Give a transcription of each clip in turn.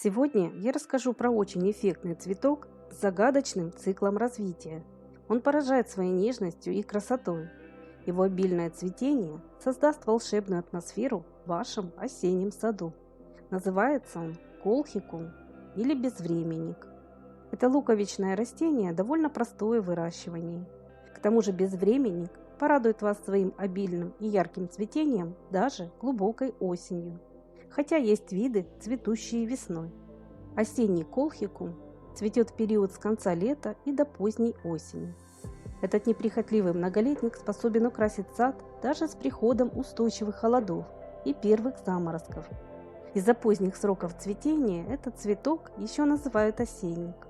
Сегодня я расскажу про очень эффектный цветок с загадочным циклом развития. Он поражает своей нежностью и красотой. Его обильное цветение создаст волшебную атмосферу в вашем осеннем саду. Называется он колхикум или безвременник. Это луковичное растение довольно простое в выращивании. К тому же безвременник порадует вас своим обильным и ярким цветением даже глубокой осенью. Хотя есть виды, цветущие весной. Осенний колхикум цветет в период с конца лета и до поздней осени. Этот неприхотливый многолетник способен украсить сад даже с приходом устойчивых холодов и первых заморозков. Из-за поздних сроков цветения этот цветок еще называют осенник.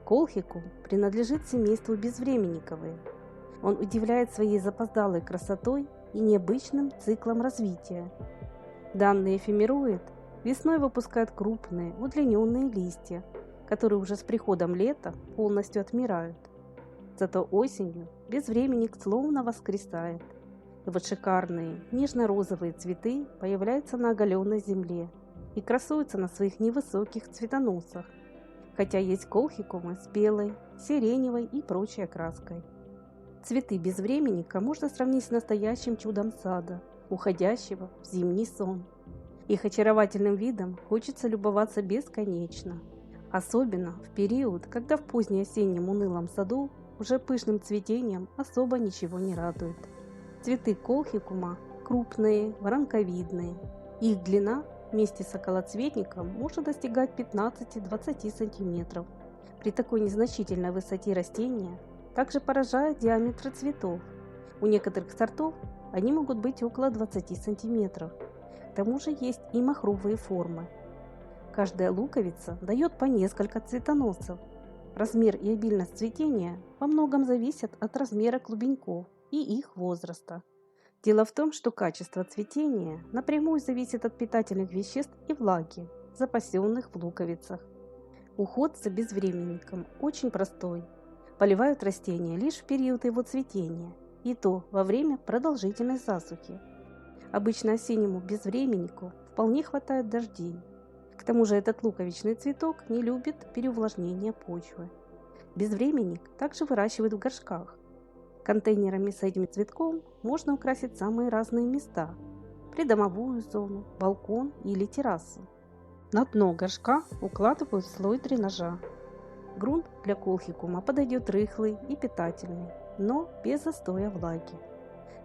Колхикум принадлежит семейству безвременниковые. Он удивляет своей запоздалой красотой и необычным циклом развития. Данный эфемероид весной выпускает крупные удлиненные листья, которые уже с приходом лета полностью отмирают. Зато осенью безвременник словно воскресает. И вот шикарные нежно-розовые цветы появляются на оголенной земле и красуются на своих невысоких цветоносах. Хотя есть колхикумы с белой, сиреневой и прочей окраской. Цветы безвременника можно сравнить с настоящим чудом сада, уходящего в зимний сон. Их очаровательным видом хочется любоваться бесконечно. Особенно в период, когда в позднеосеннем унылом саду уже пышным цветением особо ничего не радует. Цветы колхикума крупные, воронковидные. Их длина вместе с околоцветником может достигать 15-20 см. При такой незначительной высоте растения также поражает диаметр цветов. У некоторых сортов они могут быть около 20 см. К тому же есть и махровые формы. Каждая луковица дает по несколько цветоносов. Размер и обильность цветения во многом зависят от размера клубеньков и их возраста. Дело в том, что качество цветения напрямую зависит от питательных веществ и влаги, запасенных в луковицах. Уход за безвременником очень простой. Поливают растения лишь в период его цветения, и то во время продолжительной засухи. Обычно осеннему безвременнику вполне хватает дождей. К тому же этот луковичный цветок не любит переувлажнения почвы. Безвременник также выращивают в горшках. Контейнерами с этим цветком можно украсить самые разные места – придомовую зону, балкон или террасу. На дно горшка укладывают слой дренажа. Грунт для колхикума подойдет рыхлый и питательный, но без застоя влаги.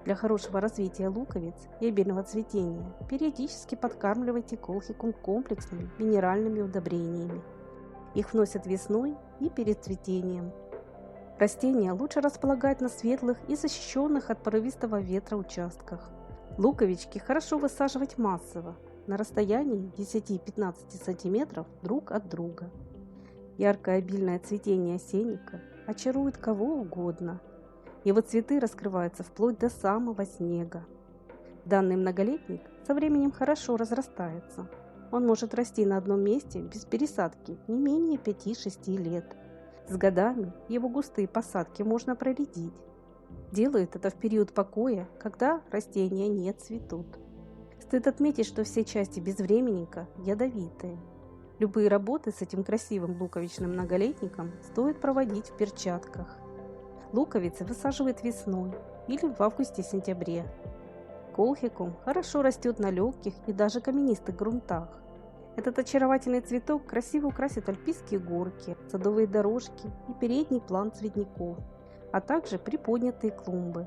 Для хорошего развития луковиц и обильного цветения периодически подкармливайте колхикум комплексными минеральными удобрениями. Их вносят весной и перед цветением. Растения лучше располагать на светлых и защищенных от порывистого ветра участках. Луковички хорошо высаживать массово, на расстоянии 10-15 см друг от друга. Яркое обильное цветение осенника очарует кого угодно. Его цветы раскрываются вплоть до самого снега. Данный многолетник со временем хорошо разрастается. Он может расти на одном месте без пересадки не менее 5-6 лет. С годами его густые посадки можно проредить. Делают это в период покоя, когда растения не цветут. Стоит отметить, что все части безвременника ядовитые. Любые работы с этим красивым луковичным многолетником стоит проводить в перчатках. Луковицы высаживают весной или в августе-сентябре. Колхикум хорошо растет на легких и даже каменистых грунтах. Этот очаровательный цветок красиво украсит альпийские горки, садовые дорожки и передний план цветников, а также приподнятые клумбы.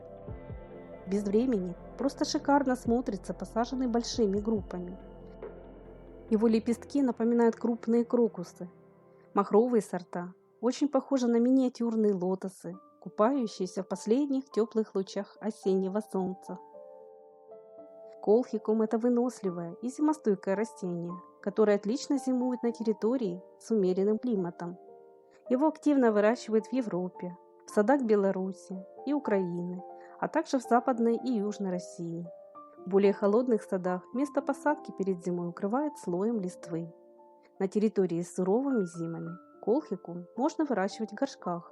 Безвременник просто шикарно смотрится посаженный большими группами. Его лепестки напоминают крупные крокусы. Махровые сорта очень похожи на миниатюрные лотосы, купающиеся в последних теплых лучах осеннего солнца. Колхикум – это выносливое и зимостойкое растение, которое отлично зимует на территории с умеренным климатом. Его активно выращивают в Европе, в садах Беларуси и Украины, а также в Западной и Южной России. В более холодных садах место посадки перед зимой укрывает слоем листвы. На территории с суровыми зимами колхикум можно выращивать в горшках.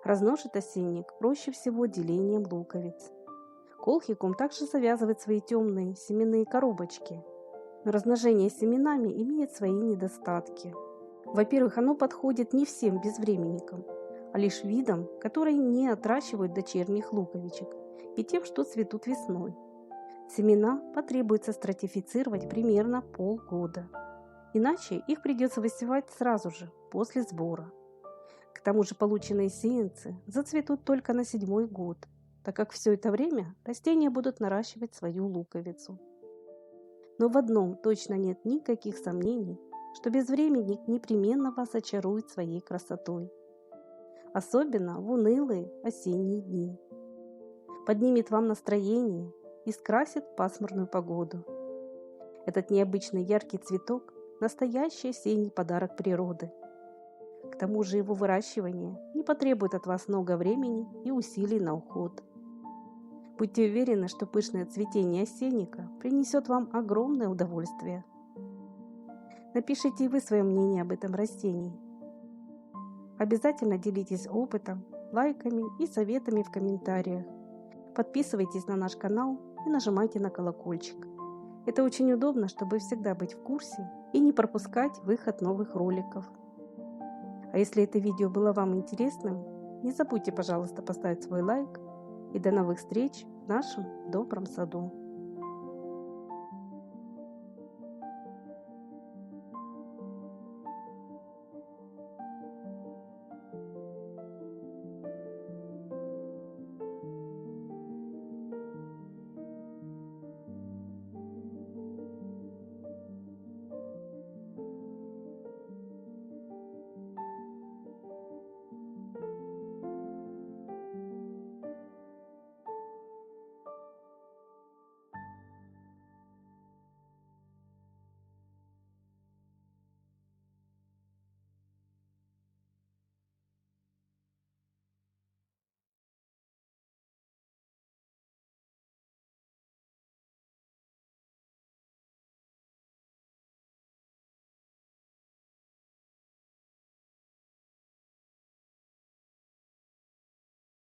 Размножить осенник проще всего делением луковиц. Колхикум также завязывает свои темные семенные коробочки. Но размножение семенами имеет свои недостатки. Во-первых, оно подходит не всем безвременникам, а лишь видам, которые не отращивают дочерних луковичек, и тем, что цветут весной. Семена потребуется стратифицировать примерно полгода, иначе их придется высевать сразу же, после сбора. К тому же полученные сеянцы зацветут только на 7-й год, так как все это время растения будут наращивать свою луковицу. Но в одном точно нет никаких сомнений, что безвременник непременно вас очарует своей красотой. Особенно в унылые осенние дни. Поднимет вам настроение и скрасит пасмурную погоду. Этот необычный яркий цветок – настоящий осенний подарок природы. К тому же его выращивание не потребует от вас много времени и усилий на уход. Будьте уверены, что пышное цветение осенника принесет вам огромное удовольствие. Напишите и вы свое мнение об этом растении. Обязательно делитесь опытом, лайками и советами в комментариях. Подписывайтесь на наш канал и нажимайте на колокольчик. Это очень удобно, чтобы всегда быть в курсе и не пропускать выход новых роликов. А если это видео было вам интересным, не забудьте, пожалуйста, поставить свой лайк. И до новых встреч в нашем добром саду.